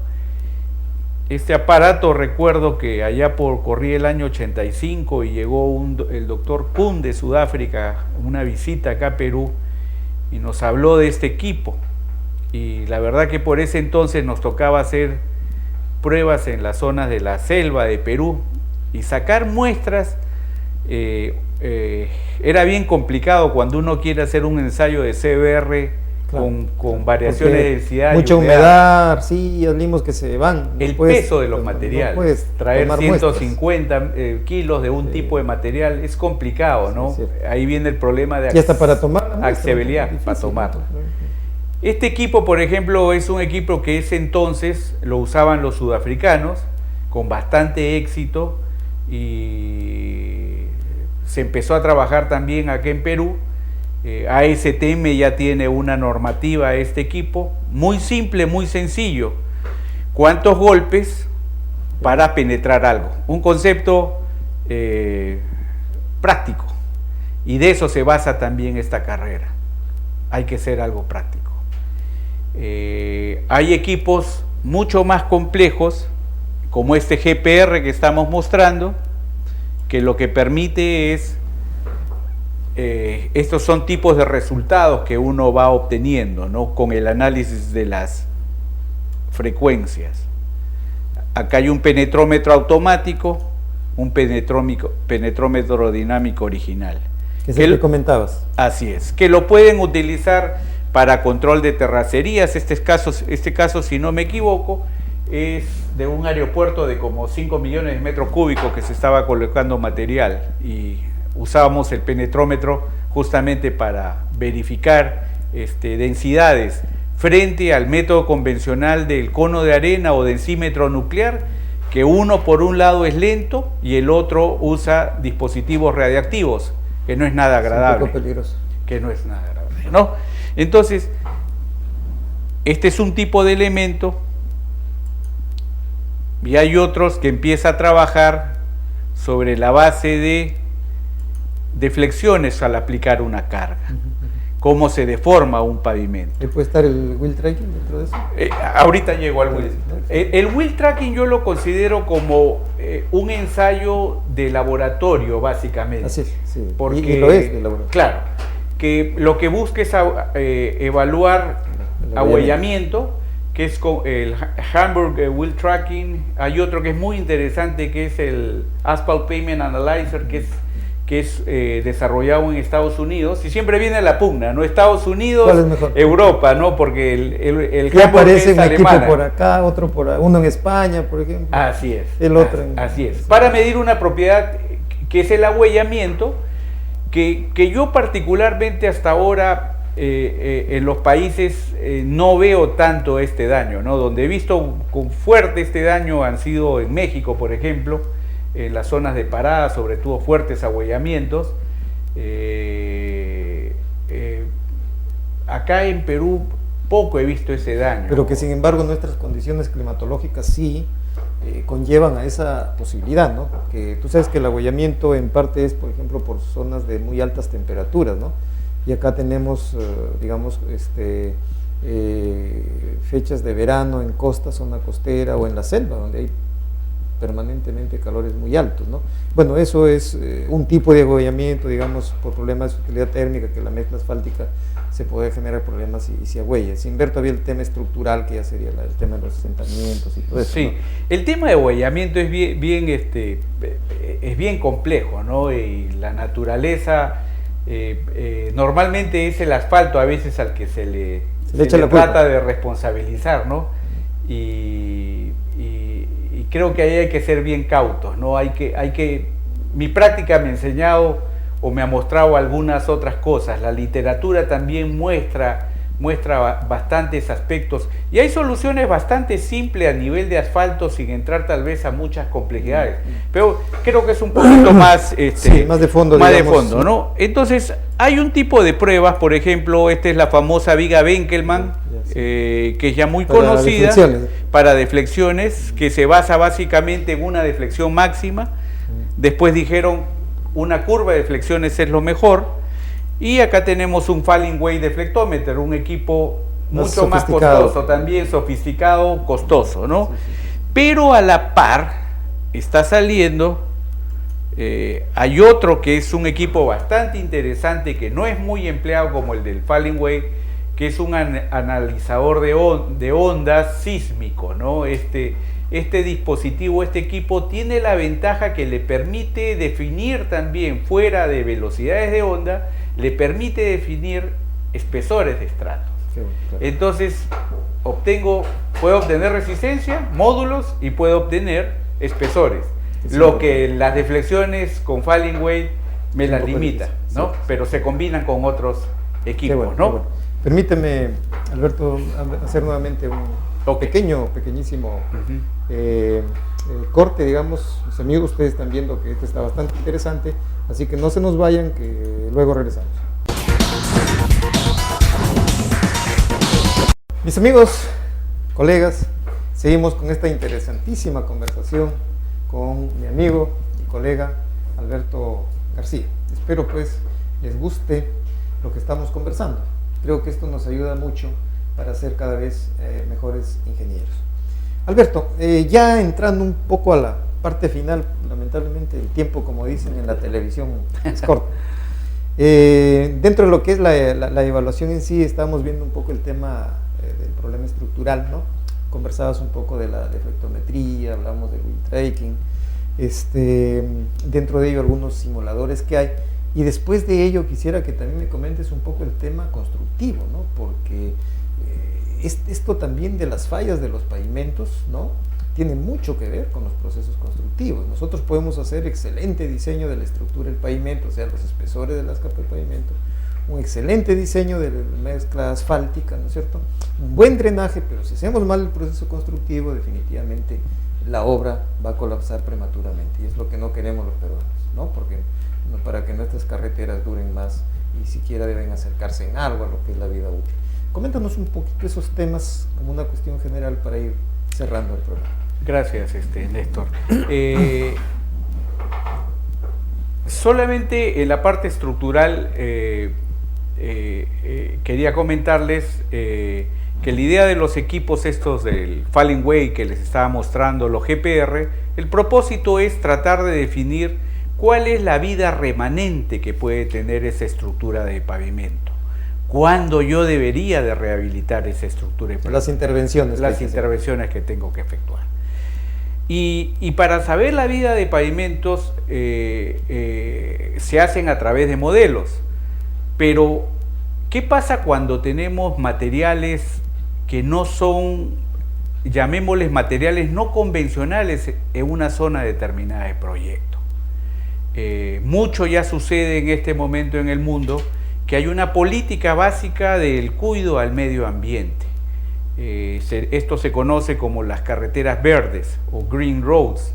Este aparato, recuerdo que allá corría el año 85 y llegó el doctor Kuhn de Sudáfrica, una visita acá a Perú, y nos habló de este equipo. Y la verdad que por ese entonces nos tocaba hacer pruebas en las zonas de la selva de Perú, y sacar muestras era bien complicado cuando uno quiere hacer un ensayo de CBR. Claro, con variaciones de densidad. Mucha humedad, arcillas, limos que se van. El peso de los materiales. Traer 150 kilos de un tipo de material es complicado, ¿no? Sí, ahí viene el problema de accesibilidad para tomarla. Este equipo, por ejemplo, es un equipo que ese entonces lo usaban los sudafricanos con bastante éxito, y se empezó a trabajar también aquí en Perú. ASTM ya tiene una normativa, este equipo, muy simple, muy sencillo. ¿Cuántos golpes para penetrar algo? Un concepto práctico, y de eso se basa también esta carrera. Hay que ser algo práctico. Hay equipos mucho más complejos, como este GPR que estamos mostrando, que lo que permite es estos son tipos de resultados que uno va obteniendo, ¿no? Con el análisis de las frecuencias. Acá hay un penetrómetro automático, un penetrómetro dinámico original. Que es el que comentabas. Así es, que lo pueden utilizar para control de terracerías. Este caso, si no me equivoco, es de un aeropuerto de como 5 millones de metros cúbicos que se estaba colocando material, y usábamos el penetrómetro justamente para verificar densidades frente al método convencional del cono de arena o densímetro nuclear, que uno por un lado es lento y el otro usa dispositivos radiactivos, que no es nada agradable. Es un poco peligroso. Que no es nada agradable, ¿no? Entonces, este es un tipo de elemento y hay otros que empieza a trabajar sobre la base de deflexiones al aplicar una carga. Cómo se deforma un pavimento. ¿Puede estar el wheel tracking dentro de eso? Ahorita llego al wheel. El wheel tracking yo lo considero como un ensayo de laboratorio, básicamente. Así es, sí. Porque, y lo es de laboratorio. Claro, que lo que busca es evaluar el ahuellamiento, que es con el Hamburg Wheel Tracking. Hay otro que es muy interesante, que es el Asphalt Pavement Analyzer, que es desarrollado en Estados Unidos, y siempre viene la pugna, ¿no? Estados Unidos, ¿cuál es mejor? Europa, ¿no? Porque el ya Hamburg aparece es un equipo alemana. por acá, otro por ahí, uno en España, por ejemplo. Así es. El otro Así es. Para medir una propiedad que es el ahuellamiento, que yo particularmente hasta ahora en los países no veo tanto este daño, ¿no? Donde he visto con fuerte este daño han sido en México, por ejemplo, en las zonas de parada, sobre todo fuertes ahuellamientos. Acá en Perú poco he visto ese daño. Pero que sin embargo nuestras condiciones climatológicas sí conllevan a esa posibilidad, ¿no? Que tú sabes que el ahuellamiento en parte es, por ejemplo, por zonas de muy altas temperaturas, ¿no? Y acá tenemos, digamos, fechas de verano en costa, zona costera o en la selva, donde hay permanentemente calores muy altos, ¿no? Bueno, eso es un tipo de ahuellamiento, digamos, por problemas de utilidad térmica, que la mezcla asfáltica se puede generar problemas y se ahuella, sin ver todavía el tema estructural, que ya sería el tema de los asentamientos y todo eso. Sí, ¿no? El tema de ahuellamiento es bien complejo, ¿no? Y la naturaleza, normalmente es el asfalto a veces al que se le trata de responsabilizar, ¿no? Y creo que ahí hay que ser bien cautos, ¿no? Mi práctica me ha enseñado o me ha mostrado algunas otras cosas. La literatura también muestra bastantes aspectos y hay soluciones bastante simples a nivel de asfalto sin entrar tal vez a muchas complejidades, pero creo que es un poquito más, más de fondo, ¿no? Entonces hay un tipo de pruebas, por ejemplo, esta es la famosa viga Benkelman, que es ya muy conocida para deflexiones, que se basa básicamente en una deflexión máxima. Después dijeron una curva de deflexiones es lo mejor, y acá tenemos un falling weight deflectómetro, un equipo mucho más costoso, también sofisticado, costoso, ¿no? Pero a la par está saliendo, hay otro que es un equipo bastante interesante, que no es muy empleado como el del falling weight, que es un analizador de ondas sísmico, ¿no? Este dispositivo, este equipo tiene la ventaja que le permite definir también, fuera de velocidades de onda, le permite definir espesores de estratos. Sí, claro. Entonces, puedo obtener resistencia, módulos, y puedo obtener espesores. Sí, lo que las deflexiones con falling weight me las limita, ¿no? Sí. Pero se combinan con otros equipos, bueno, ¿no? Bueno. Permíteme, Alberto, hacer nuevamente un pequeñísimo corte, digamos. Mis amigos, ustedes están viendo que esto está bastante interesante, así que no se nos vayan, que luego regresamos. Mis amigos, colegas, seguimos con esta interesantísima conversación con mi amigo y colega Alberto García. Espero pues les guste lo que estamos conversando. Creo que esto nos ayuda mucho para ser cada vez mejores ingenieros. Alberto, ya entrando un poco a la parte final, lamentablemente el tiempo, como dicen en la televisión, es corto. Dentro de lo que es la evaluación en sí, estamos viendo un poco el tema del problema estructural, ¿no? Conversabas un poco de la deflectometría, hablamos del wheel tracking, dentro de ello algunos simuladores que hay. Y después de ello quisiera que también me comentes un poco el tema constructivo, ¿no? Porque esto también de las fallas de los pavimentos, ¿no? Tiene mucho que ver con los procesos constructivos. Nosotros podemos hacer excelente diseño de la estructura del pavimento, o sea, los espesores de las capas de pavimento, un excelente diseño de mezcla asfáltica, ¿no es cierto? Un buen drenaje, pero si hacemos mal el proceso constructivo, definitivamente la obra va a colapsar prematuramente, y es lo que no queremos los peruanos, ¿no? Porque para que nuestras carreteras duren más y siquiera deben acercarse en algo a lo que es la vida útil. Coméntanos un poquito esos temas como una cuestión general para ir cerrando el programa. Gracias, Néstor. Solamente en la parte estructural quería comentarles que la idea de los equipos estos del Falling Way que les estaba mostrando, los GPR, el propósito es tratar de definir cuál es la vida remanente que puede tener esa estructura de pavimento. ¿Cuándo yo debería de rehabilitar esa estructura de pavimento? Las intervenciones. Las intervenciones que tengo que efectuar. Y para saber la vida de pavimentos se hacen a través de modelos. Pero, ¿qué pasa cuando tenemos materiales que no son, llamémosles materiales no convencionales en una zona determinada de proyecto? Mucho ya sucede en este momento en el mundo, que hay una política básica del cuidado al medio ambiente. Esto se conoce como las carreteras verdes o green roads,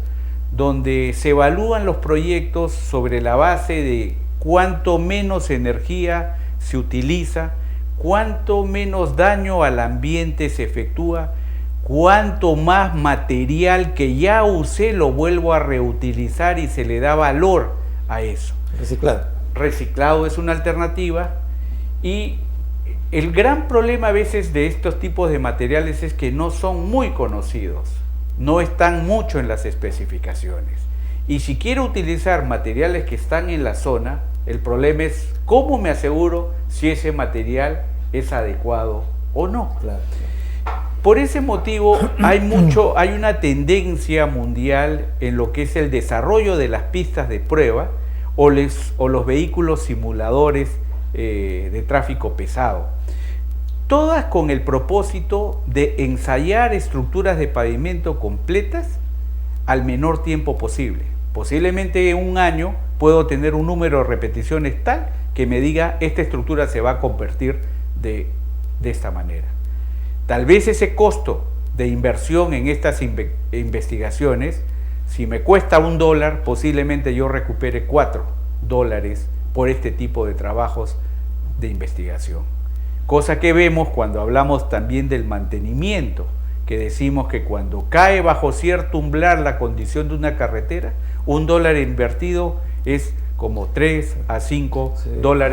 donde se evalúan los proyectos sobre la base de cuánto menos energía se utiliza, cuánto menos daño al ambiente se efectúa, cuánto más material que ya usé lo vuelvo a reutilizar y se le da valor a eso. Reciclado. Reciclado es una alternativa, y el gran problema a veces de estos tipos de materiales es que no son muy conocidos, no están mucho en las especificaciones. Y si quiero utilizar materiales que están en la zona, el problema es cómo me aseguro si ese material es adecuado o no. Claro. Por ese motivo hay una tendencia mundial en lo que es el desarrollo de las pistas de prueba o los vehículos simuladores de tráfico pesado, todas con el propósito de ensayar estructuras de pavimento completas al menor tiempo posible. Posiblemente en un año puedo tener un número de repeticiones tal que me diga esta estructura se va a convertir de esta manera. Tal vez ese costo de inversión en estas investigaciones, si me cuesta $1, posiblemente yo recupere $4 por este tipo de trabajos de investigación. Cosa que vemos cuando hablamos también del mantenimiento, que decimos que cuando cae bajo cierto umbral la condición de una carretera, $1 invertido es como $3 a $5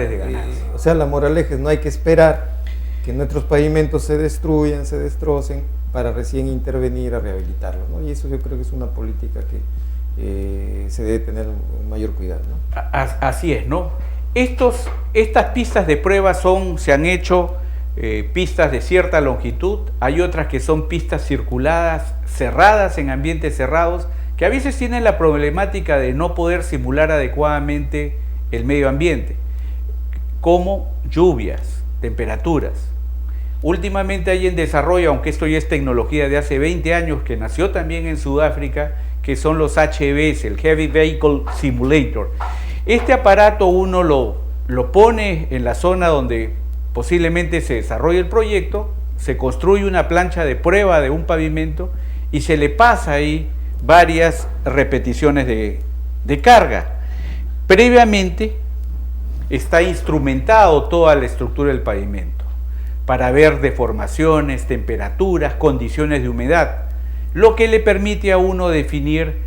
de ganancia. O sea, la moraleja es no hay que esperar que nuestros pavimentos se destruyan, se destrocen para recién intervenir a rehabilitarlo, ¿no? Y eso yo creo que es una política que se debe tener un mayor cuidado, ¿no? Así es, ¿no? Estas pistas de prueba se han hecho pistas de cierta longitud, hay otras que son pistas circuladas, cerradas en ambientes cerrados, que a veces tienen la problemática de no poder simular adecuadamente el medio ambiente, como lluvias, temperaturas. Últimamente hay en desarrollo, aunque esto ya es tecnología de hace 20 años, que nació también en Sudáfrica, que son los HVs, el Heavy Vehicle Simulator. Este aparato uno lo pone en la zona donde posiblemente se desarrolle el proyecto, se construye una plancha de prueba de un pavimento y se le pasa ahí varias repeticiones de carga. Previamente está instrumentado toda la estructura del pavimento para ver deformaciones, temperaturas, condiciones de humedad, lo que le permite a uno definir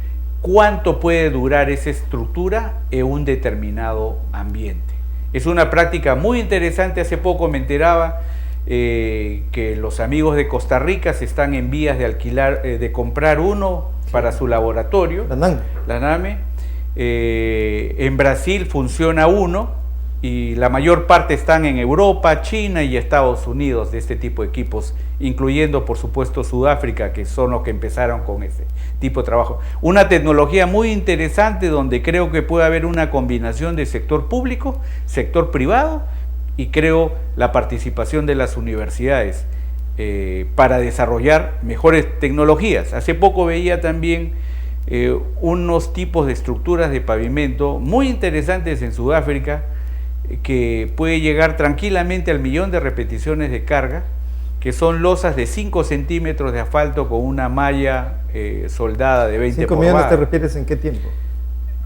cuánto puede durar esa estructura en un determinado ambiente. Es una práctica muy interesante. Hace poco me enteraba que los amigos de Costa Rica se están en vías de alquilar, de comprar uno para su laboratorio, la NAME. En Brasil funciona uno y la mayor parte están en Europa, China y Estados Unidos de este tipo de equipos, incluyendo por supuesto Sudáfrica, que son los que empezaron con este tipo de trabajo. Una tecnología muy interesante donde creo que puede haber una combinación de sector público, sector privado y creo la participación de las universidades para desarrollar mejores tecnologías. Hace poco veía también unos tipos de estructuras de pavimento muy interesantes en Sudáfrica, que puede llegar tranquilamente al 1.000.000 de repeticiones de carga, que son losas de 5 centímetros de asfalto con una malla soldada de 20 ¿5 por millones bar. te refieres en qué tiempo?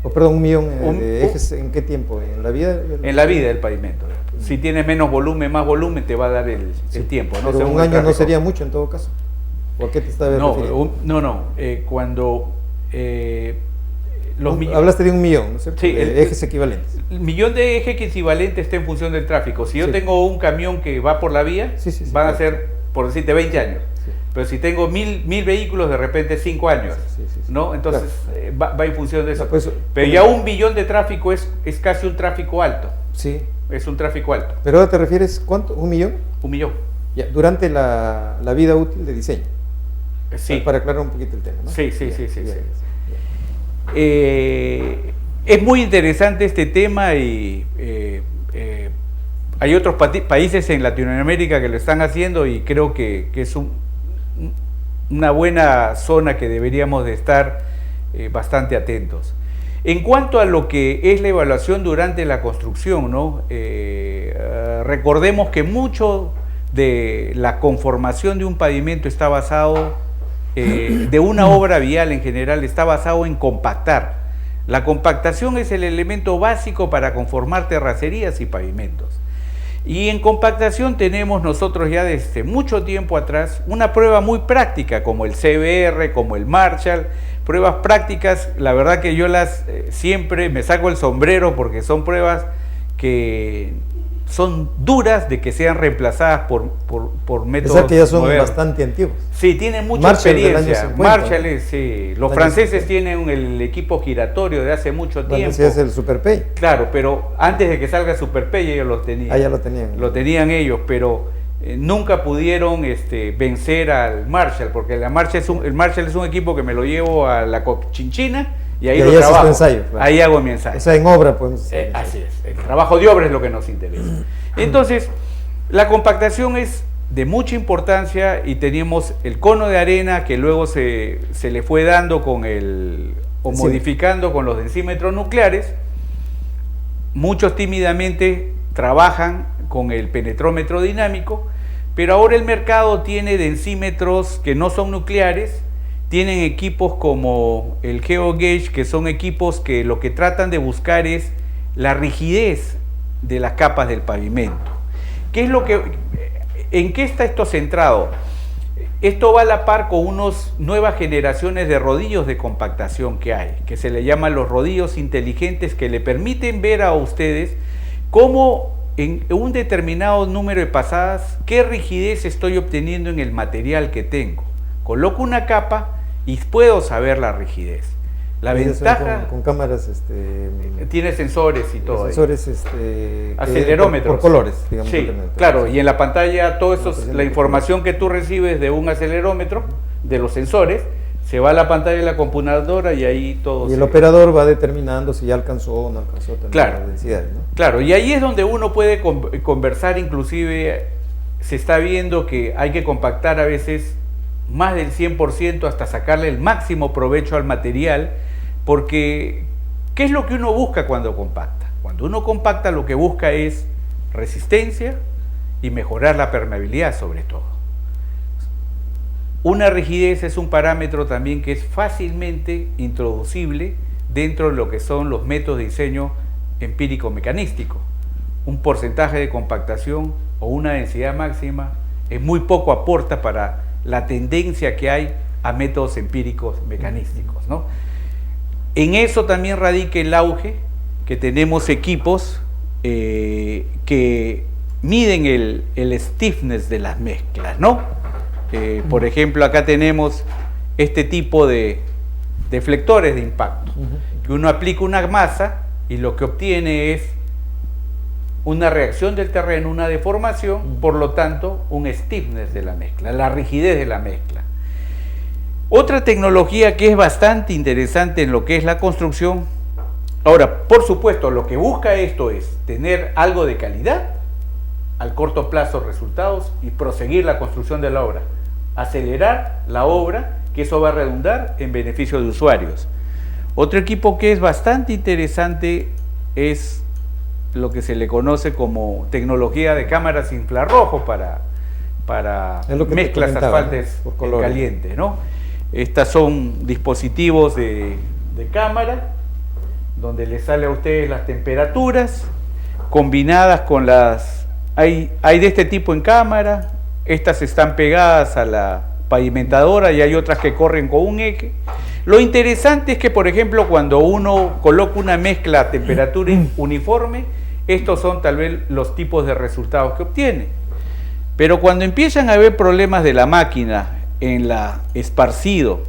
O perdón, 1.000.000 de ejes, ¿en qué tiempo? ¿En la vida? En la vida del pavimento. Si tienes menos volumen, más volumen, te va a dar el tiempo, ¿no? Pero Según un el año no tráfico. sería mucho en todo caso. ¿O a qué te estabas refiriendo? Cuando los millones... Hablaste de 1.000.000, ¿no es cierto? Sí, de ejes equivalentes. El 1.000.000 de ejes equivalente está en función del tráfico. Si yo Sí. tengo un camión que va por la vía, Sí, van a claro. ser, por decirte, 20 años. Sí. Pero si tengo 1.000 vehículos, de repente 5 años. Sí, ¿no? Entonces va en función de eso. No, pues, pero ya 1.000.000 de tráfico es casi un tráfico alto. Sí. Es un tráfico alto. ¿Pero ahora te refieres cuánto? ¿1.000.000? 1.000.000. Ya, durante la vida útil de diseño. Sí. Para aclarar un poquito el tema, ¿no? Sí. Bien. Es muy interesante este tema y hay otros países en Latinoamérica que lo están haciendo y creo que es una buena zona que deberíamos de estar bastante atentos. En cuanto a lo que es la evaluación durante la construcción, ¿no? Recordemos que mucho de la conformación de un pavimento está basado, de una obra vial en general, está basado en compactar. La compactación es el elemento básico para conformar terracerías y pavimentos. Y en compactación tenemos nosotros ya desde mucho tiempo atrás una prueba muy práctica como el CBR, como el Marshall, pruebas prácticas, la verdad que yo las siempre me saco el sombrero porque son pruebas que son duras de que sean reemplazadas por métodos O sea que ya son modernos. bastante antiguos. Sí, tienen mucha Marshall del año experiencia. 50. Marshall es, sí. Los Año franceses 50. tienen el equipo giratorio de hace mucho Bueno, tiempo. ese es el SuperPay. Claro, pero antes de que salga SuperPay ellos lo tenían. Ah, ya lo tenían. Lo tenían ellos, pero nunca pudieron vencer al Marshall, porque el Marshall es un equipo que me lo llevo a la Cochinchina y ahí Y lo ahí haces tu trabajo. ensayo, claro. Ahí hago mi ensayo. O sea, en obra podemos hacer. Así es, el trabajo de obra es lo que nos interesa. Entonces, la compactación es de mucha importancia y teníamos el cono de arena que luego se le fue dando modificando con los densímetros nucleares. Muchos tímidamente trabajan con el penetrómetro dinámico, pero ahora el mercado tiene densímetros que no son nucleares, tienen equipos como el GeoGauge, que son equipos que lo que tratan de buscar es la rigidez de las capas del pavimento. ¿En qué está esto centrado? Esto va a la par con unas nuevas generaciones de rodillos de compactación que hay, que se le llaman los rodillos inteligentes, que le permiten ver a ustedes cómo en un determinado número de pasadas, qué rigidez estoy obteniendo en el material que tengo. Coloco una capa y puedo saber la rigidez. La ventaja... Con cámaras... tiene sensores y todo. Sensores... acelerómetros. Por colores, digamos. Sí, claro, y en la pantalla todo eso, la información que tú recibes de un acelerómetro, de los sensores, se va a la pantalla de la computadora y ahí todo... Y el operador va determinando si ya alcanzó o no alcanzó claro, la densidad, ¿no? Claro, y ahí es donde uno puede conversar, inclusive se está viendo que hay que compactar a veces más del 100% hasta sacarle el máximo provecho al material, porque ¿qué es lo que uno busca cuando compacta? Cuando uno compacta lo que busca es resistencia y mejorar la permeabilidad sobre todo. Una rigidez es un parámetro también que es fácilmente introducible dentro de lo que son los métodos de diseño empírico-mecanístico. Un porcentaje de compactación o una densidad máxima es muy poco aporta para la tendencia que hay a métodos empíricos mecanísticos, ¿no? En eso también radica el auge, que tenemos equipos que miden el stiffness de las mezclas, ¿no? Por ejemplo, acá tenemos este tipo de deflectores de impacto, que uno aplica una masa y lo que obtiene es una reacción del terreno, una deformación, por lo tanto, un stiffness de la mezcla, la rigidez de la mezcla. Otra tecnología que es bastante interesante en lo que es la construcción, ahora, por supuesto, lo que busca esto es tener algo de calidad, al corto plazo resultados y proseguir la construcción de la obra, acelerar la obra, que eso va a redundar en beneficio de usuarios. Otro equipo que es bastante interesante es lo que se le conoce como tecnología de cámaras infrarrojos para mezclas asfaltes calientes, ¿no? Estas son dispositivos de cámara donde le sale a ustedes las temperaturas combinadas con las... Hay de este tipo en cámara, estas están pegadas a la pavimentadora y hay otras que corren con un eje. Lo interesante es que, por ejemplo, cuando uno coloca una mezcla a temperatura uniforme, estos son tal vez los tipos de resultados que obtiene. Pero cuando empiezan a haber problemas de la máquina en la esparcido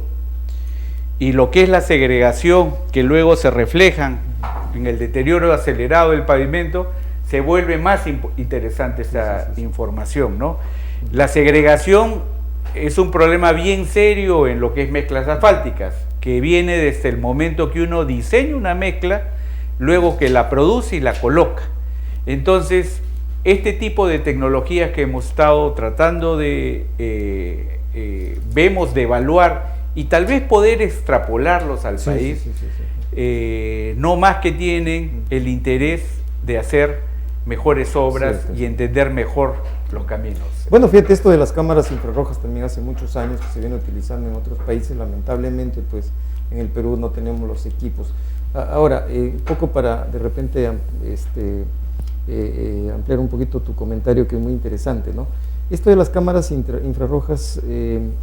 y lo que es la segregación, que luego se reflejan en el deterioro acelerado del pavimento, se vuelve más interesante esta información, ¿no? La segregación es un problema bien serio en lo que es mezclas asfálticas, que viene desde el momento que uno diseña una mezcla, luego que la produce y la coloca. Entonces, este tipo de tecnologías que hemos estado tratando de, vemos de evaluar y tal vez poder extrapolarlos al país, no más que tienen el interés de hacer mejores obras y entender mejor los caminos. Bueno, fíjate, esto de las cámaras infrarrojas también hace muchos años que se viene utilizando en otros países. Lamentablemente, pues en el Perú no tenemos los equipos. Ahora, un poco para de repente ampliar un poquito tu comentario, que es muy interesante, ¿no? Esto de las cámaras infrarrojas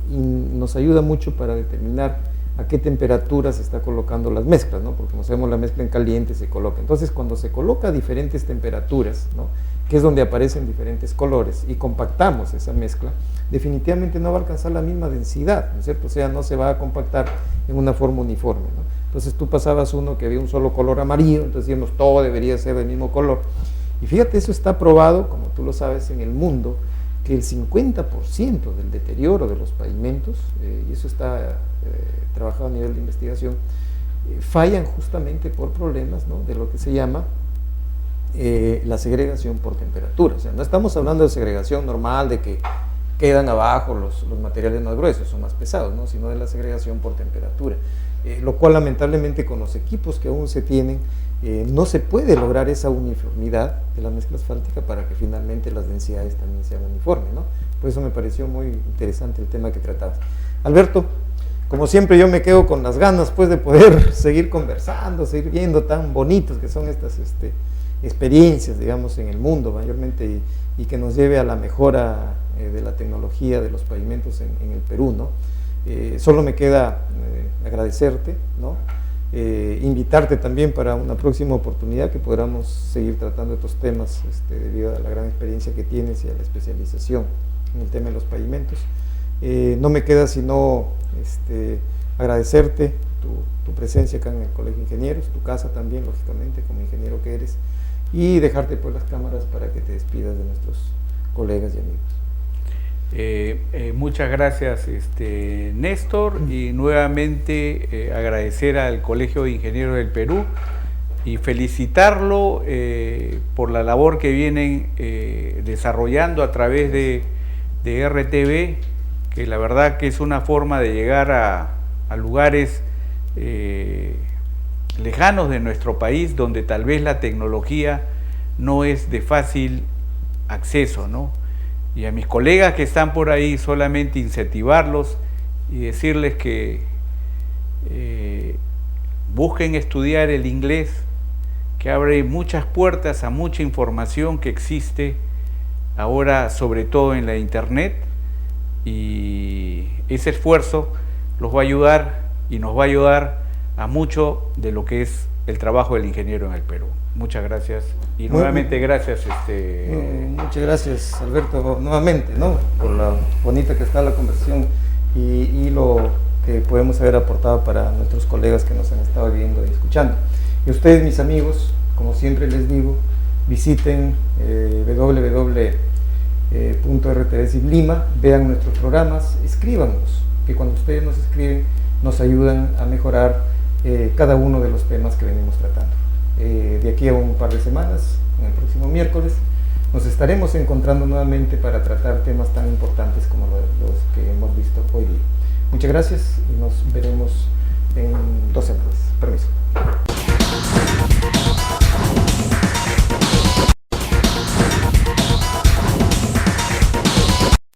nos ayuda mucho para determinar a qué temperatura se está colocando las mezclas, ¿no? Porque como sabemos, la mezcla en caliente se coloca. Entonces, cuando se coloca a diferentes temperaturas, ¿no?, que es donde aparecen diferentes colores, y compactamos esa mezcla, definitivamente no va a alcanzar la misma densidad, ¿no es cierto? O sea, no se va a compactar en una forma uniforme, ¿no? Entonces tú pasabas uno que había un solo color amarillo, entonces decíamos todo debería ser del mismo color. Y fíjate, eso está probado, como tú lo sabes, en el mundo, que el 50% del deterioro de los pavimentos, y eso está trabajado a nivel de investigación, fallan justamente por problemas, ¿no?, de lo que se llama la segregación por temperatura. O sea, no estamos hablando de segregación normal, de que quedan abajo los materiales más gruesos, son más pesados, ¿no?, sino de la segregación por temperatura, lo cual lamentablemente con los equipos que aún se tienen, no se puede lograr esa uniformidad de la mezcla asfáltica para que finalmente las densidades también sean uniformes, ¿no? Por eso me pareció muy interesante el tema que tratabas. Alberto, como siempre yo me quedo con las ganas, pues, de poder seguir conversando, seguir viendo tan bonitos que son estas experiencias, digamos, en el mundo mayormente, y que nos lleve a la mejora de la tecnología de los pavimentos en el Perú, ¿no? Solo me queda agradecerte, ¿no? Invitarte también para una próxima oportunidad que podamos seguir tratando estos temas, debido a la gran experiencia que tienes y a la especialización en el tema de los pavimentos. No me queda sino agradecerte tu presencia acá en el Colegio de Ingenieros, tu casa también, lógicamente, como ingeniero que eres, y dejarte por las cámaras para que te despidas de nuestros colegas y amigos. Muchas gracias, Néstor, y nuevamente agradecer al Colegio de Ingenieros del Perú y felicitarlo por la labor que vienen desarrollando a través de RTV, que la verdad que es una forma de llegar a lugares lejanos de nuestro país, donde tal vez la tecnología no es de fácil acceso, ¿no? Y a mis colegas que están por ahí, solamente incentivarlos y decirles que busquen estudiar el inglés, que abre muchas puertas a mucha información que existe ahora, sobre todo en la internet, y ese esfuerzo los va a ayudar y nos va a ayudar a mucho de lo que es el trabajo del ingeniero en el Perú. Muchas gracias y nuevamente gracias. Muchas gracias, Alberto, nuevamente, ¿no?, por la bonita que está la conversación y lo que podemos haber aportado para nuestros colegas que nos han estado viendo y escuchando. Y ustedes, mis amigos, como siempre les digo, visiten www.rtv.lima, vean nuestros programas, escríbanos, que cuando ustedes nos escriben nos ayudan a mejorar cada uno de los temas que venimos tratando. De aquí a un par de semanas, en el próximo miércoles, nos estaremos encontrando nuevamente para tratar temas tan importantes como los que hemos visto hoy día. Muchas gracias y nos veremos en 2 semanas. Permiso.